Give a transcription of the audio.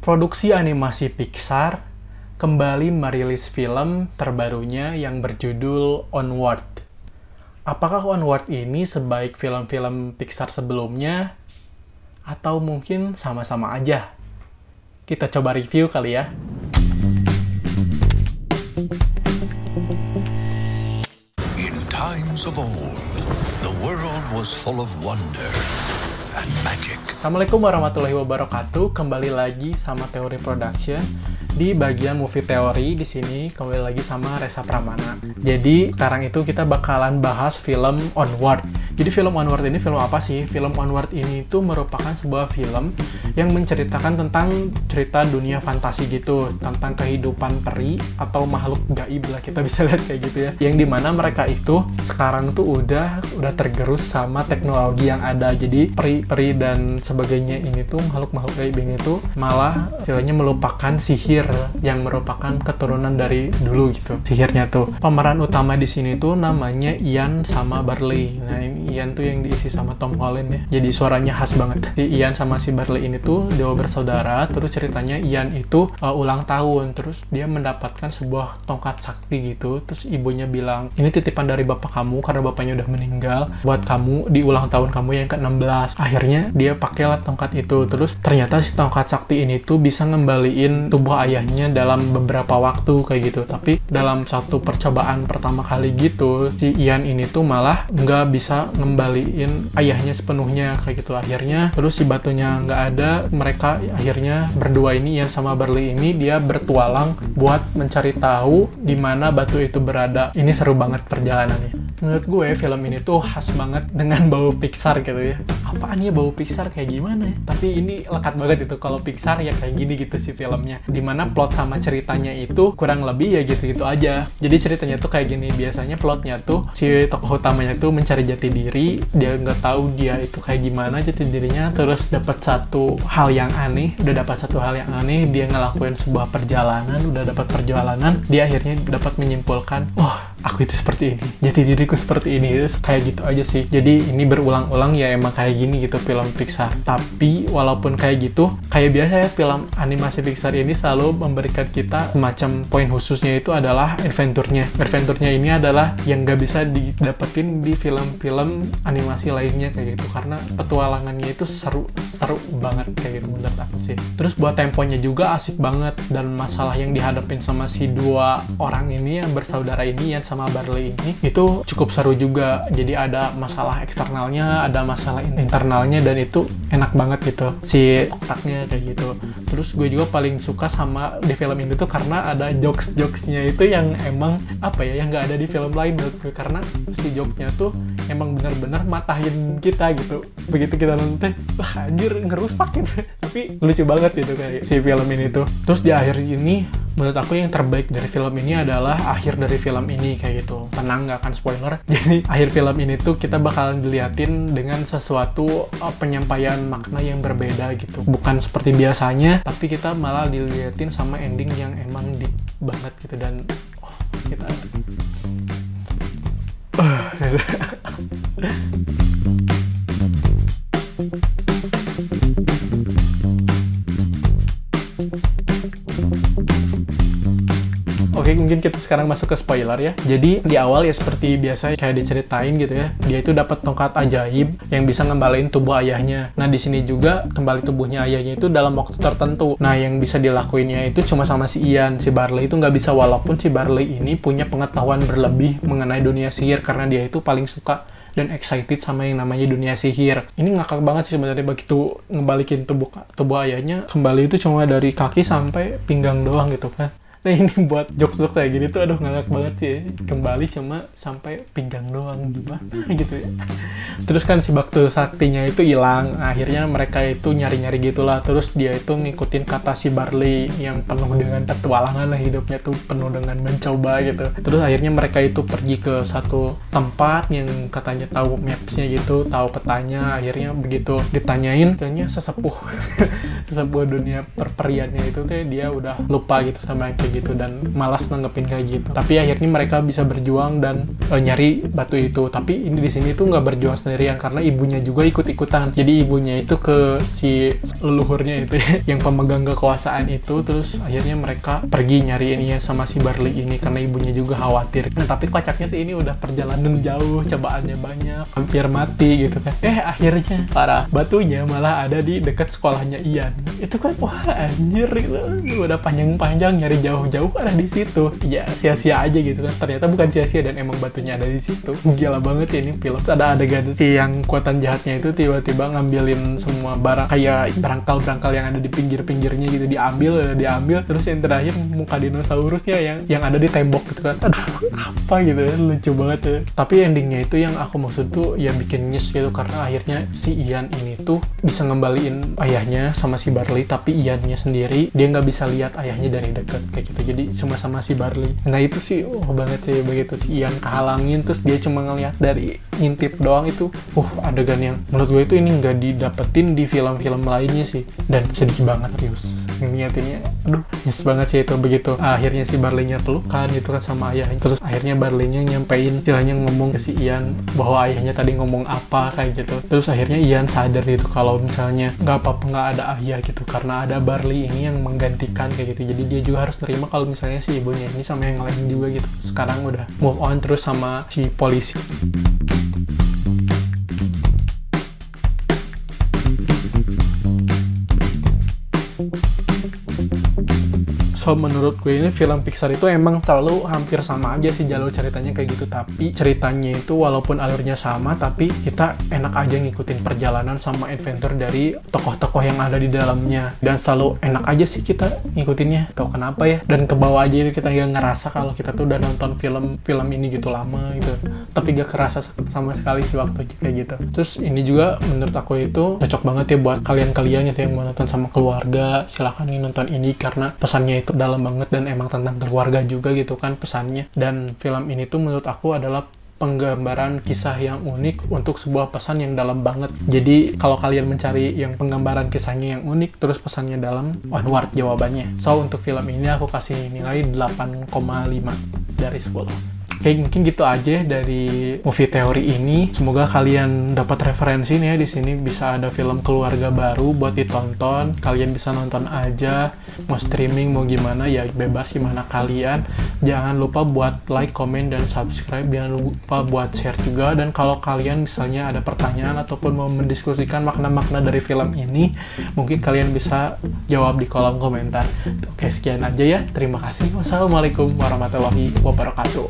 Produksi animasi Pixar kembali merilis film terbarunya yang berjudul Onward. Apakah Onward ini sebaik film-film Pixar sebelumnya? Atau mungkin sama-sama aja? Kita coba review kali ya. In times of old, the world was full of wonder and magic. Assalamualaikum warahmatullahi wabarakatuh. Kembali lagi sama Teori Production di bagian movie teori. Di sini kembali lagi sama Reza Pramana. Jadi sekarang itu kita bakalan bahas film Onward. Jadi film Onward ini film apa sih? Film Onward ini itu merupakan sebuah film yang menceritakan tentang cerita dunia fantasi gitu, tentang kehidupan peri atau makhluk gaib lah, kita bisa lihat kayak gitu ya. Yang dimana mereka itu sekarang tuh udah tergerus sama teknologi yang ada. Jadi peri-peri dan sebagainya ini tuh, makhluk-makhluk gaib ini tuh malah istilahnya melupakan sihir yang merupakan keturunan dari dulu gitu. Sihirnya tuh. Pemeran utama di sini tuh namanya Ian sama Barley. Nah, ini Ian tuh yang diisi sama Tom Holland ya. Jadi suaranya khas banget. Si Ian sama si Barley ini tuh dia bersaudara. Terus ceritanya Ian itu ulang tahun. Terus dia mendapatkan sebuah tongkat sakti gitu. Terus ibunya bilang, ini titipan dari bapak kamu karena bapaknya udah meninggal. Buat kamu di ulang tahun kamu yang ke-16. Akhirnya dia pakailah tongkat itu. Terus ternyata si tongkat sakti ini tuh bisa ngembaliin tubuh ayahnya dalam beberapa waktu kayak gitu. Tapi dalam satu percobaan pertama kali gitu, si Ian ini tuh malah nggak bisa ngembaliin ayahnya sepenuhnya kayak gitu. Akhirnya terus si batunya nggak ada, mereka akhirnya berdua ini, Ian sama Barley ini, dia bertualang buat mencari tahu di mana batu itu berada. Ini seru banget perjalanannya. Menurut gue film ini tuh khas banget dengan bau Pixar gitu ya. Apaan ya bau Pixar kayak gimana ya? Tapi ini lekat banget itu, kalau Pixar ya kayak gini gitu sih filmnya. Dimana plot sama ceritanya itu kurang lebih ya gitu-gitu aja. Jadi ceritanya tuh kayak gini, biasanya plotnya tuh si tokoh utamanya tuh mencari jati diri, dia nggak tahu dia itu kayak gimana jati dirinya, terus dapat satu hal yang aneh, dia ngelakuin sebuah perjalanan, udah dapat perjalanan, dia akhirnya dapat menyimpulkan, oh aku itu seperti ini, jati diriku seperti ini. Terus kayak gitu aja sih. Jadi ini berulang-ulang ya, emang kayak gini gitu film Pixar. Tapi walaupun kayak gitu, kayak biasa ya, film animasi Pixar ini selalu memberikan kita semacam poin khususnya, itu adalah adventure-nya. Adventure-nya ini adalah yang gak bisa didapetin di film-film animasi lainnya kayak gitu, karena petualangannya itu seru banget kayak gitu menurut aku sih. Terus buat temponya juga asik banget, dan masalah yang dihadapin sama si dua orang ini yang bersaudara ini, yang sama Barley ini, itu cukup seru juga. Jadi ada masalah eksternalnya, ada masalah internalnya, dan itu enak banget gitu si otaknya kayak gitu. Terus gue juga paling suka sama di film ini tuh karena ada jokes-jokesnya itu yang emang apa ya, yang nggak ada di film lain menurut gue, karena si jokesnya tuh emang benar-benar matahin kita gitu. Begitu kita nonton, wah anjir ngerusak gitu. Tapi lucu banget gitu kayak si film ini tuh. Terus di akhir ini, menurut aku yang terbaik dari film ini adalah akhir dari film ini kayak gitu. Tenang, nggak akan spoiler. Jadi akhir film ini tuh kita bakalan diliatin dengan sesuatu penyampaian makna yang berbeda gitu. Bukan seperti biasanya, tapi kita malah diliatin sama ending yang emang deep banget gitu. Dan kita Oke, mungkin kita sekarang masuk ke spoiler ya. Jadi di awal ya seperti biasa kayak diceritain gitu ya. Dia itu dapat tongkat ajaib yang bisa ngembaliin tubuh ayahnya. Nah, di sini juga kembali tubuhnya ayahnya itu dalam waktu tertentu. Nah, yang bisa dilakuinnya itu cuma sama si Ian. Si Barley itu nggak bisa, walaupun si Barley ini punya pengetahuan berlebih mengenai dunia sihir karena dia itu paling suka dan excited sama yang namanya dunia sihir. Ini ngakak banget sih sebenarnya, begitu ngebalikin tubuh ayahnya, kembali itu cuma dari kaki sampai pinggang doang gitu kan. Nah, ini buat jokes-jokes kayak gini tuh aduh ngakak banget sih. Kembali cuma sampai pinggang doang, gimana gitu ya. Terus kan si Baktu Saktinya itu hilang. Akhirnya mereka itu nyari-nyari gitulah. Terus dia itu ngikutin kata si Barley yang penuh dengan petualangan lah, hidupnya tuh penuh dengan mencoba gitu. Terus akhirnya mereka itu pergi ke satu tempat yang katanya tahu mapsnya gitu, tahu petanya. Akhirnya begitu ditanyain, ternyata sesepuh dunia perperiannya itu tuh dia udah lupa gitu sama yang kayak gitu dan malas nanggepin kayak gitu. Tapi akhirnya mereka bisa berjuang dan nyari batu itu. Tapi ini di sini tuh nggak berjuang sendirian karena ibunya juga ikut-ikutan. Jadi ibunya itu ke si leluhurnya itu yang pemegang kekuasaan itu, terus akhirnya mereka pergi nyariin Ian sama si Barley ini karena ibunya juga khawatir. Nah, tapi kocaknya sih ini udah perjalanan jauh, cobaannya banyak, hampir mati gitu kan. Akhirnya parah, batunya malah ada di dekat sekolahnya Ian. Itu kan wah anjir gitu. Udah panjang-panjang nyari jauh-jauh ada di situ. Ya sia-sia aja gitu kan. Ternyata bukan sia-sia dan emang batunya ada di situ. Gila banget ya ini film. Terus ada adegan si yang kuatan jahatnya itu tiba-tiba ngambilin semua barang kayak berangkal-berangkal yang ada di pinggir-pinggirnya gitu, diambil terus yang terakhir muka dinosaurusnya yang ada di tembok gitu kan. Aduh, apa gitu ya, lucu banget ya. Tapi endingnya itu yang aku maksud tuh ya bikin nyes gitu karena akhirnya si Ian ini tuh bisa ngembaliin ayahnya sama si Barley, tapi Iannya sendiri dia nggak bisa lihat ayahnya dari dekat kayak gitu. Jadi cuma sama si Barley. Nah itu sih banget sih, begitu si Ian kehalangin terus dia cuma ngelihat dari ngintip doang itu. Adegan yang menurut gue itu ini nggak didapetin di film-film lainnya sih, dan sedih banget Rius ngeliatinnya. Aduh, nyes banget sih itu. Begitu akhirnya si Barley-nya pelukan gitu kan sama ayahnya, terus akhirnya Barley-nya nyampein istilahnya ngomong ke si Ian bahwa ayahnya tadi ngomong apa kayak gitu. Terus akhirnya Ian sadar gitu kalau misalnya nggak apa-apa nggak ada ayah gitu karena ada Barley ini yang menggantikan kayak gitu. Jadi dia juga harus terima kalau misalnya si ibunya ini sama yang lain juga gitu sekarang udah move on terus sama si polisi. So menurut gue ini film Pixar itu emang selalu hampir sama aja sih jalur ceritanya kayak gitu, tapi ceritanya itu walaupun alurnya sama tapi kita enak aja ngikutin perjalanan sama adventure dari tokoh-tokoh yang ada di dalamnya, dan selalu enak aja sih kita ngikutinnya, tau kenapa ya, dan kebawa aja itu kita nggak ngerasa kalau kita tuh udah nonton film ini gitu lama gitu, tapi gak kerasa sama sekali sih waktunya kayak gitu. Terus ini juga menurut aku itu cocok banget ya buat kalian-kalian gitu yang mau nonton sama keluarga, silahkan nonton ini karena pesannya itu dalam banget dan emang tentang keluarga juga gitu kan pesannya. Dan film ini tuh menurut aku adalah penggambaran kisah yang unik untuk sebuah pesan yang dalam banget. Jadi kalau kalian mencari yang penggambaran kisahnya yang unik terus pesannya dalam, onward jawabannya. So untuk film ini aku kasih nilai 8,5 dari 10. Oke, mungkin gitu aja dari movie teori ini. Semoga kalian dapat referensi nih ya, di sini bisa ada film keluarga baru buat ditonton. Kalian bisa nonton aja, mau streaming mau gimana ya bebas gimana kalian. Jangan lupa buat like, comment, dan subscribe. Jangan lupa buat share juga. Dan kalau kalian misalnya ada pertanyaan ataupun mau mendiskusikan makna-makna dari film ini, mungkin kalian bisa jawab di kolom komentar. Oke, sekian aja ya. Terima kasih. Wassalamualaikum warahmatullahi wabarakatuh.